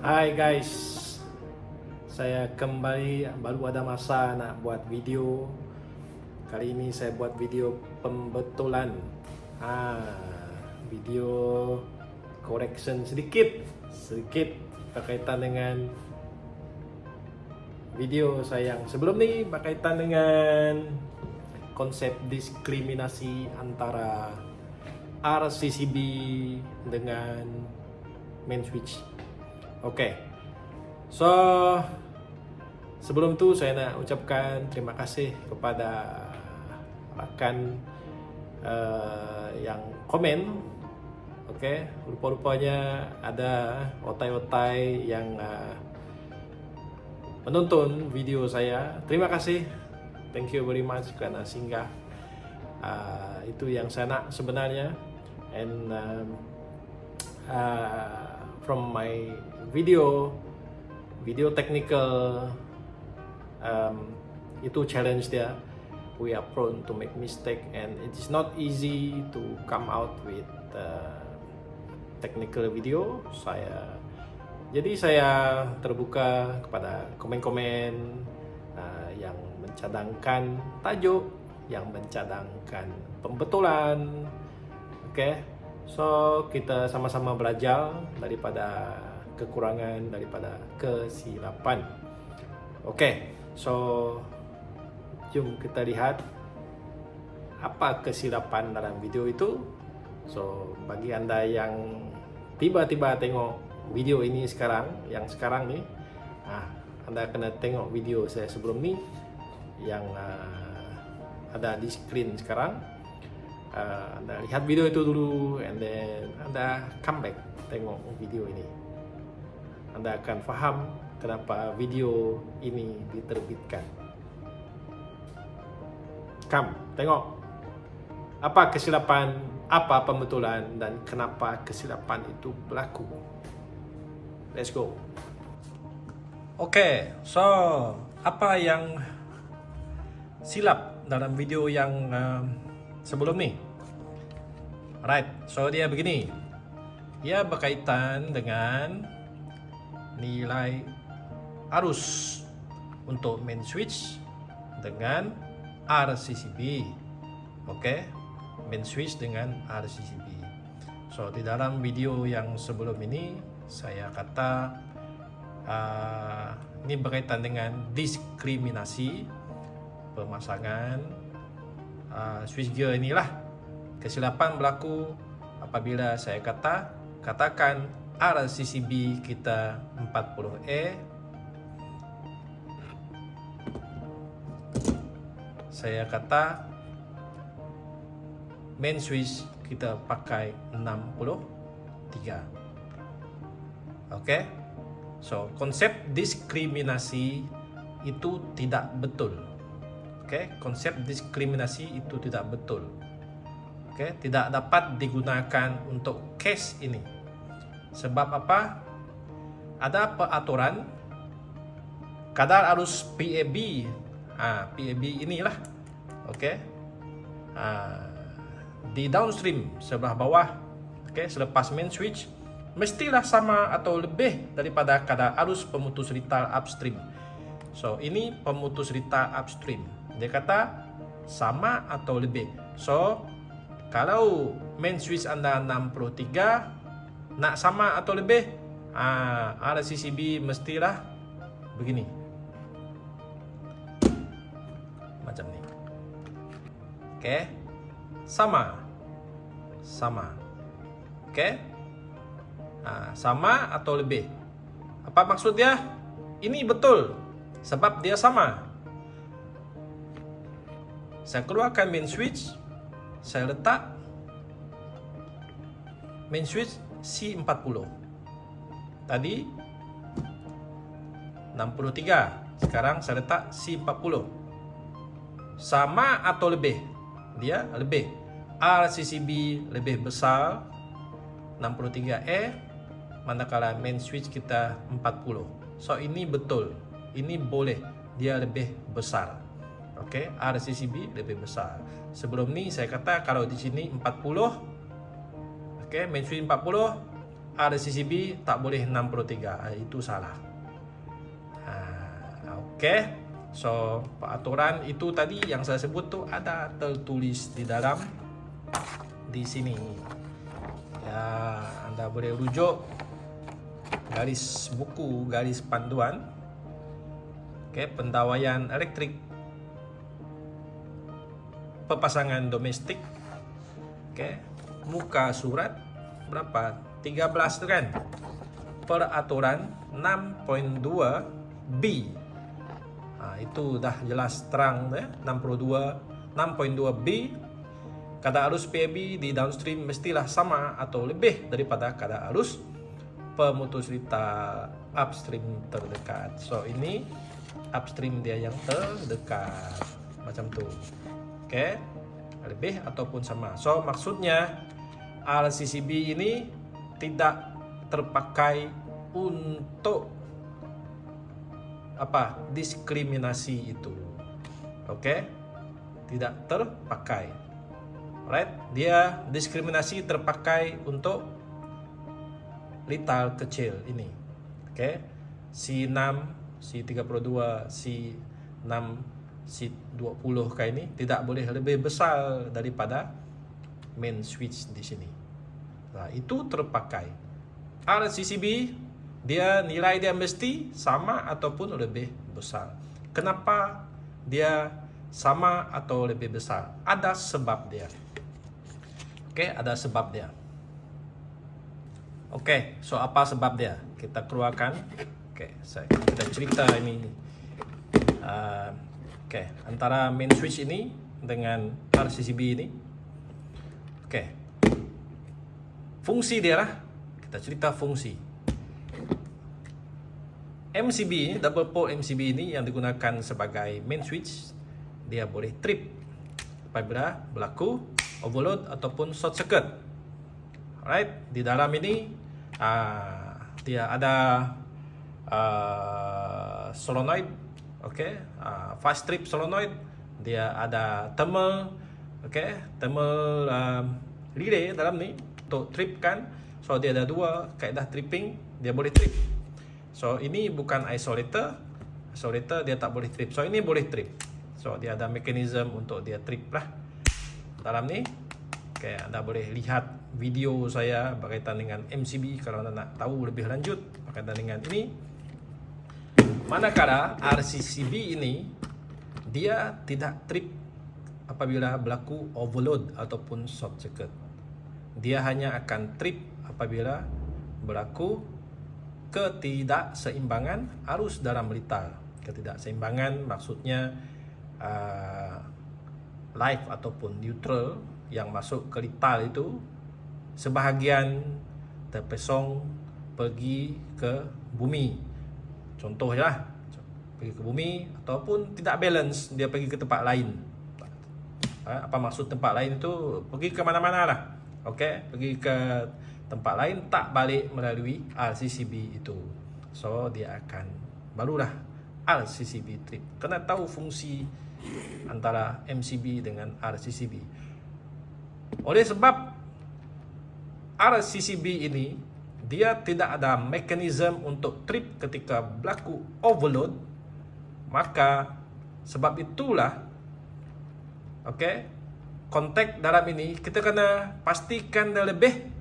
Hai guys, saya kembali baru ada masa nak buat video. Kali ini saya buat video pembetulan, video correction sedikit berkaitan dengan video saya yang sebelum ni berkaitan dengan konsep diskriminasi antara RCCB dengan main switch. Oke, so sebelum itu saya nak ucapkan terima kasih kepada rakan yang komen. Oke, rupa-rupanya ada otai-otai yang menonton video saya. Terima kasih, thank you very much karena singgah. Itu yang saya nak sebenarnya. And from my video technical, itu challenge dia. We are prone to make mistake and it is not easy to come out with technical video. Jadi saya terbuka kepada komen-komen yang mencadangkan tajuk, yang mencadangkan pembetulan. Oke. So kita sama-sama belajar daripada kekurangan, daripada kesilapan. Oke, so jom kita lihat apa kesilapan dalam video itu. So bagi anda yang tiba-tiba tengok video ini sekarang, yang sekarang ni, anda kena tengok video saya sebelum ni yang ada di screen sekarang. Anda lihat video itu dulu, and then Anda come back tengok video ini. Anda akan faham kenapa video ini diterbitkan. Come, tengok apa kesilapan, apa pembetulan, dan kenapa kesilapan itu berlaku. Let's go. Oke, so apa yang silap dalam video yang sebelum ni? Alright, so dia begini. Ia berkaitan dengan nilai arus untuk main switch dengan RCCB. Oke, main switch dengan RCCB. So di dalam video yang sebelum ini saya kata ini berkaitan dengan diskriminasi pemasangan switchgear inilah. Kesilapan berlaku apabila saya katakan RCCB kita 40A, saya kata main switch kita pakai 63. Oke, so konsep diskriminasi itu tidak betul. Oke, konsep diskriminasi itu tidak betul. Oke, tidak dapat digunakan untuk case ini. Sebab apa? Ada peraturan kadar arus PAB. PAB inilah. Oke. Di downstream sebelah bawah, oke, selepas main switch mestilah sama atau lebih daripada kadar arus pemutus ritar upstream. So, ini pemutus ritar upstream. Dia kata sama atau lebih. So, kalau main switch anda 63, nak sama atau lebih, RCCB mestilah begini. Macam ni. Oke. Sama. Oke. Sama atau lebih. Apa maksud dia? Ini betul. Sebab dia sama. Saya keluarkan main switch. Saya letak main switch C40. Tadi 63. Sekarang saya letak C40. Sama atau lebih? Dia lebih. RCCB lebih besar 63E, manakala main switch kita 40. So ini betul. Ini boleh. Dia lebih besar. Oke, RCCB lebih besar. Sebelum ni saya kata kalau di sini 40, oke, main switch 40, RCCB tak boleh 63. Itu salah. Okey. So, peraturan itu tadi yang saya sebut tu ada tertulis di dalam di sini. Ya, anda boleh rujuk garis buku, garis panduan. Okey, pendawaian elektrik pepasangan domestik. Okey, muka surat berapa? 13 tu kan? Peraturan 6.2B. Itu dah jelas terang ya. 6.2B, kadar arus PAB di downstream mestilah sama atau lebih daripada kadar arus pemutus litar upstream terdekat. So ini upstream dia yang terdekat macam tu. Okey, lebih ataupun sama. So maksudnya RCCB ini tidak terpakai untuk diskriminasi itu. Okey, tidak terpakai. Alright, dia diskriminasi terpakai untuk litar kecil ini. Okey, C6, C32, C6, C20 kayak ini tidak boleh lebih besar daripada main switch di sini. Nah, itu terpakai. RCCB dia nilai dia mesti sama ataupun lebih besar. Kenapa dia sama atau lebih besar? Ada sebab dia. Okey, ada sebab dia. Okey, so apa sebab dia? Kita keluarkan. Okey, kita cerita ini. Okey, antara main switch ini dengan RCCB ini. Okey. Fungsi dia lah. Kita cerita fungsi. MCB ini, double port MCB ini yang digunakan sebagai main switch, dia boleh trip apabila berlaku overload ataupun short circuit. Alright, di dalam ini dia ada solenoid, okay, fast trip solenoid, dia ada thermal, okay, thermal relay dalam ni untuk trip kan. So dia ada dua kaedah tripping, dia boleh trip. So ini bukan isolator. Isolator dia tak boleh trip. So ini boleh trip. So dia ada mekanisme untuk dia trip lah dalam ni. Okay, anda boleh lihat video saya berkaitan dengan MCB kalau anda nak tahu lebih lanjut berkaitan dengan ini. Manakala RCCB ini dia tidak trip apabila berlaku overload ataupun short circuit. Dia hanya akan trip apabila berlaku ketidakseimbangan arus dalam litar. Ketidakseimbangan maksudnya live ataupun neutral yang masuk ke litar itu sebahagian terpesong pergi ke bumi. Contohnya pergi ke bumi ataupun tidak balance, dia pergi ke tempat lain. Apa maksud tempat lain itu? Pergi ke mana-mana lah. Okey, pergi ke tempat lain, tak balik melalui RCCB itu. So dia akan barulah RCCB trip. Kena tahu fungsi antara MCB dengan RCCB. Oleh sebab RCCB ini dia tidak ada mekanisme untuk trip ketika berlaku overload, maka sebab itulah kontak dalam ini kita kena pastikan dia lebih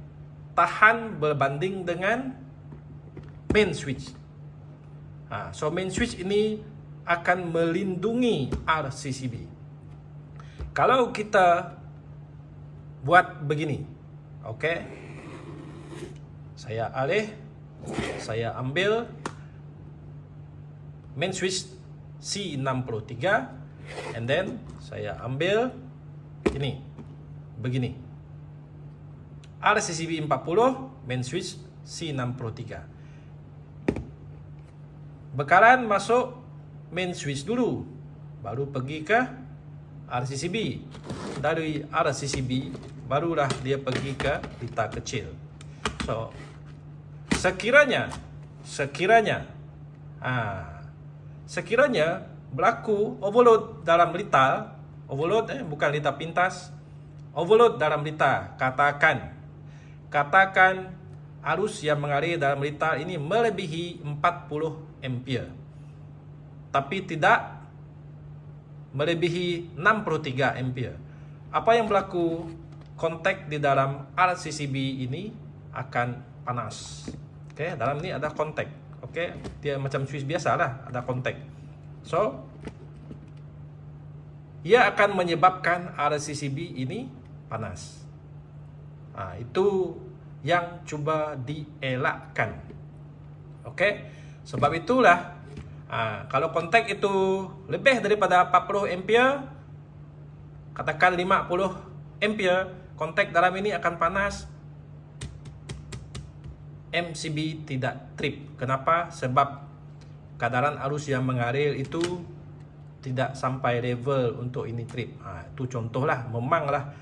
tahan berbanding dengan main switch. So main switch ini akan melindungi RCCB. Kalau kita buat begini, saya saya ambil main switch C63 and then saya ambil ini begini. RCCB 40, main switch C63. Bekalan masuk main switch dulu, baru pergi ke RCCB. Dari RCCB, barulah dia pergi ke litar kecil. So, sekiranya berlaku overload dalam litar, overload bukan litar pintas, overload dalam litar, katakan arus yang mengalir dalam liter ini melebihi 40 ampere, tapi tidak melebihi 63 ampere. Apa yang berlaku? Kontak di dalam RCCB ini akan panas. Oke, dalam ini ada kontak. Oke, dia macam switch biasa lah, ada kontak. So, ia akan menyebabkan RCCB ini panas. Itu yang cuba dielakkan. Oke, sebab itulah kalau kontak itu lebih daripada 40 ampere, katakan 50 ampere, kontak dalam ini akan panas. MCB tidak trip. Kenapa? Sebab kadaran arus yang mengalir itu tidak sampai level untuk ini trip. Itu contohlah. Memanglah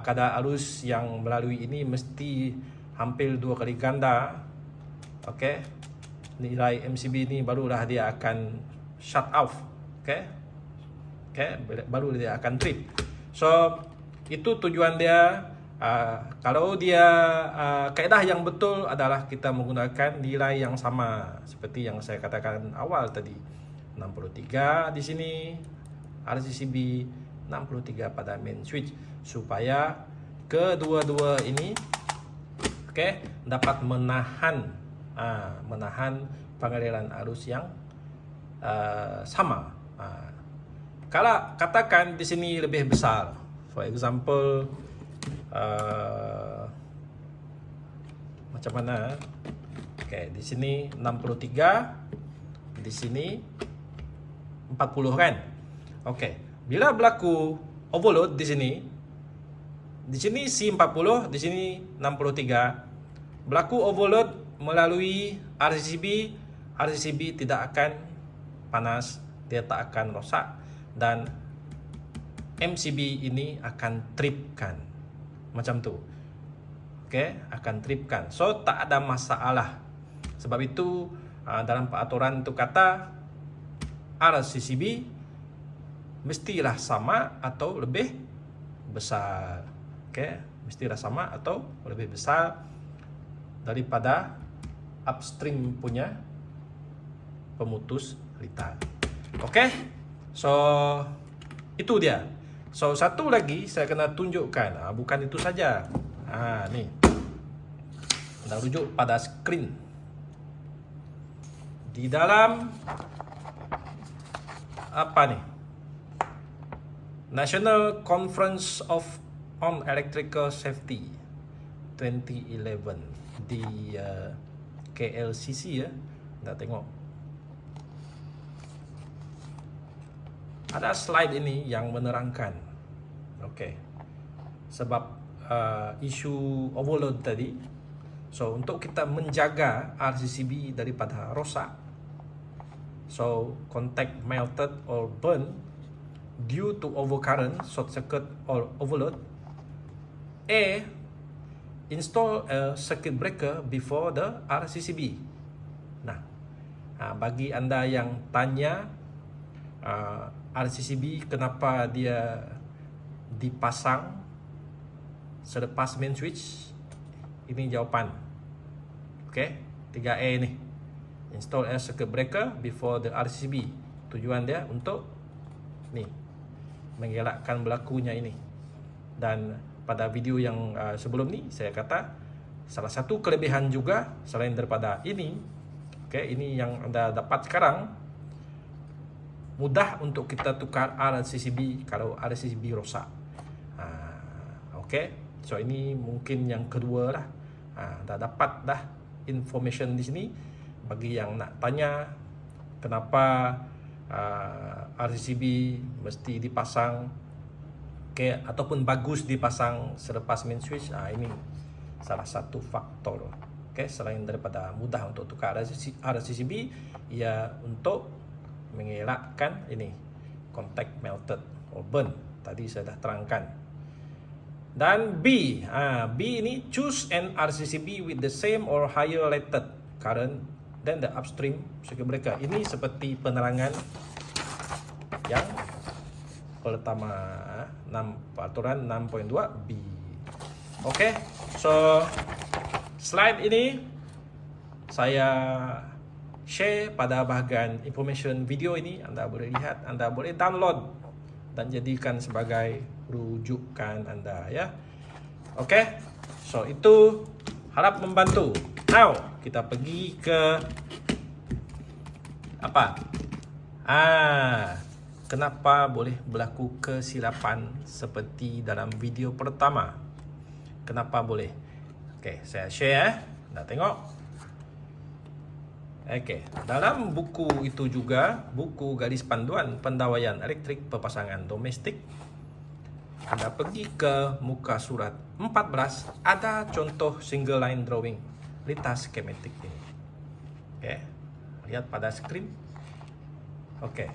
kadar arus yang melalui ini mesti hampir 2 kali ganda. Oke, nilai MCB ini barulah dia akan shut off. Oke, baru dia akan trip. So, itu tujuan dia. Kalau dia kaedah yang betul adalah kita menggunakan nilai yang sama seperti yang saya katakan awal tadi. 63 di sini RCCB, 63 pada main switch, supaya kedua-dua ini dapat menahan pengaliran arus yang sama. Kalau katakan di sini lebih besar, for example, macam mana? Di sini 63, di sini 40 kan? Bila berlaku overload di sini si 40, di sini 63, berlaku overload melalui RCCB tidak akan panas, dia tak akan rosak, dan MCB ini akan tripkan macam tu. Akan tripkan. So tak ada masalah. Sebab itu dalam peraturan itu kata RCCB mestilah sama atau lebih besar. Mestilah sama atau lebih besar daripada upstream punya pemutus liter. So itu dia. So satu lagi saya kena tunjukkan, bukan itu saja. Nih, anda rujuk pada skrin. Di dalam apa nih? National Conference on Electrical Safety 2011 di KLCC ya. Anda tengok. Ada slide ini yang menerangkan. Sebab isu overload tadi. So untuk kita menjaga RCCB daripada rosak, so contact melted or burn due to overcurrent, short circuit or overload. Install a circuit breaker before the RCCB. Bagi anda yang tanya RCCB kenapa dia dipasang selepas main switch, ini jawapan. 3A ni. Install a circuit breaker before the RCCB. Tujuan dia untuk mengelakkan berlakunya ini. Dan pada video yang sebelum ni saya kata salah satu kelebihan juga selain daripada ini, ini yang anda dapat sekarang, mudah untuk kita tukar RCCB kalau RCCB rosak. So ini mungkin yang kedua lah. Dah dapat dah information di sini. Bagi yang nak tanya kenapa RCCB mesti dipasang, ataupun bagus dipasang selepas main switch, ini salah satu faktor. Selain daripada mudah untuk tukar RCCB, ia untuk mengelakkan ini contact melted or burn. Tadi saya dah terangkan. Dan B ini choose an RCCB with the same or higher rated current than the upstream circuit breaker. Ini seperti penerangan yang pertama, peraturan 6.2 B. So Slide ini saya share pada bahagian information video ini. Anda boleh lihat, Anda boleh download dan jadikan sebagai rujukan Anda ya. Oke. So itu harap membantu. Now kita pergi ke apa? Kenapa boleh berlaku kesilapan seperti dalam video pertama? Kenapa boleh? Oke, saya share. Anda tengok. Oke, dalam buku itu juga, buku garis panduan pendawaian elektrik perpasangan domestik, Anda pergi ke muka surat 14, ada contoh single line drawing lintas skematik ini. Oke, lihat pada skrin. Oke,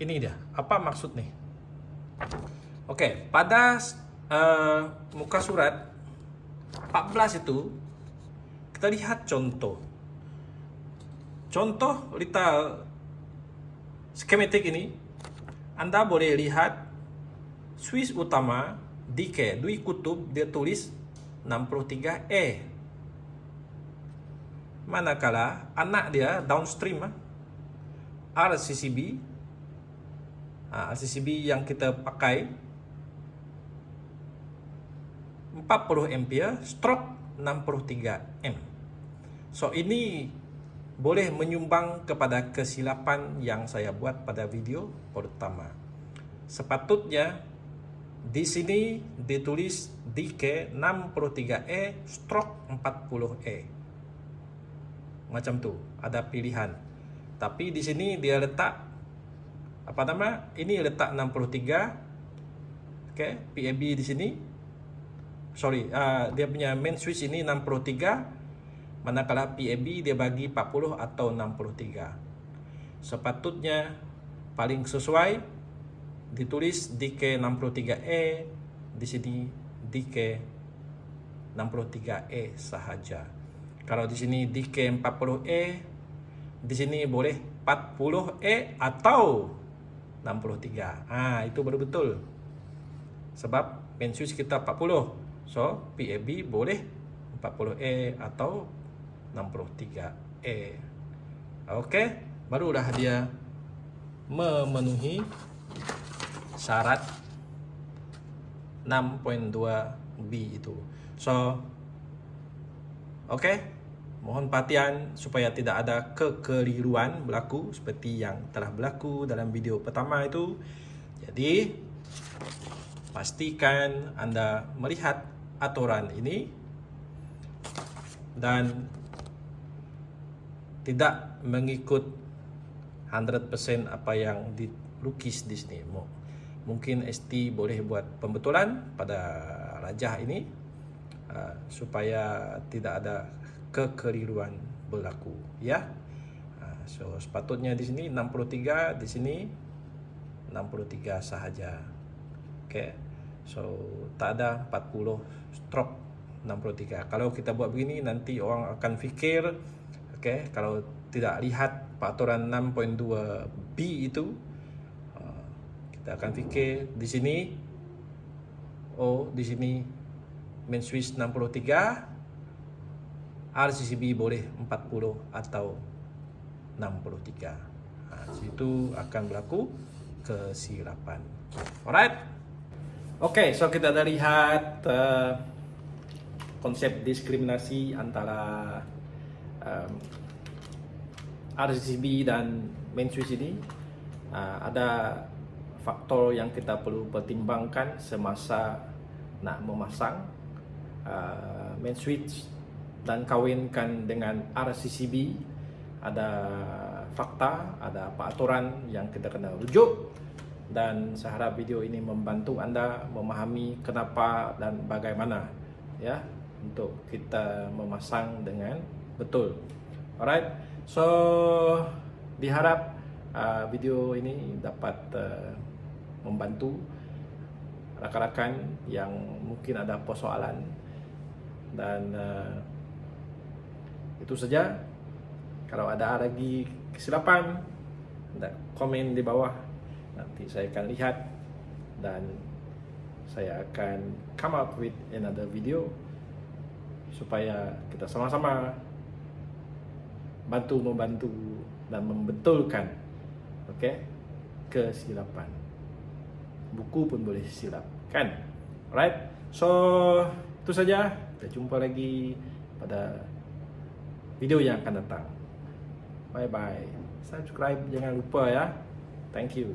ini dia. Apa maksud nih? Oke, pada muka surat 14 itu kita lihat contoh litar skematik ini. Anda boleh lihat switch utama DK dui kutub dia tulis 63E, manakala anak dia downstream RCCB yang kita pakai 40 ampere stroke 63 M. So ini boleh menyumbang kepada kesilapan yang saya buat pada video pertama. Sepatutnya di sini ditulis DK 63E stroke 40E. Macam tu, ada pilihan. Tapi di sini dia letak apa nama? Ini letak 63. Oke, PAB di sini. Sorry, dia punya main switch ini 63, manakala PAB dia bagi 40 atau 63. Sepatutnya paling sesuai ditulis DK 63E, di sini DK 63E sahaja. Kalau di sini DK 40E, di sini boleh 40E atau 63. Itu baru betul. Sebab main switch kita 40. So, PAB boleh 40E atau 63E. Oke, barulah dia memenuhi syarat 6.2B itu. So, oke. Mohon perhatian supaya tidak ada kekeliruan berlaku seperti yang telah berlaku dalam video pertama itu. Jadi, pastikan Anda melihat aturan ini dan tidak mengikut 100% apa yang dilukis di sini. Mungkin ST boleh buat pembetulan pada rajah ini supaya tidak ada kekeliruan berlaku ya. So sepatutnya di sini 63, di sini 63 sahaja. Oke. So tak ada 40 stroke 63. Kalau kita buat begini nanti orang akan fikir kalau tidak lihat peraturan 6.2B itu kita akan fikir di sini di sini main switch 63, RCCB boleh 40 atau 63. Situ akan berlaku kesilapan. Alright. Oke, so kita dah lihat konsep diskriminasi antara RCCB dan main switch ini. Ada faktor yang kita perlu pertimbangkan semasa nak memasang main switch dan kawinkan dengan RCCB. Ada fakta, ada peraturan yang kita kena rujuk, dan saya harap video ini membantu Anda memahami kenapa dan bagaimana ya untuk kita memasang dengan betul. Alright, so diharap video ini dapat membantu rakan-rakan yang mungkin ada persoalan, dan itu saja. Kalau ada lagi kesilapan, komen di bawah, nanti saya akan lihat dan saya akan come up with another video supaya kita sama-sama membantu dan membetulkan, kesilapan. Buku pun boleh silap, kan? Alright, so itu saja. Kita jumpa lagi pada video yang akan datang. Bye bye. Subscribe jangan lupa ya. Thank you.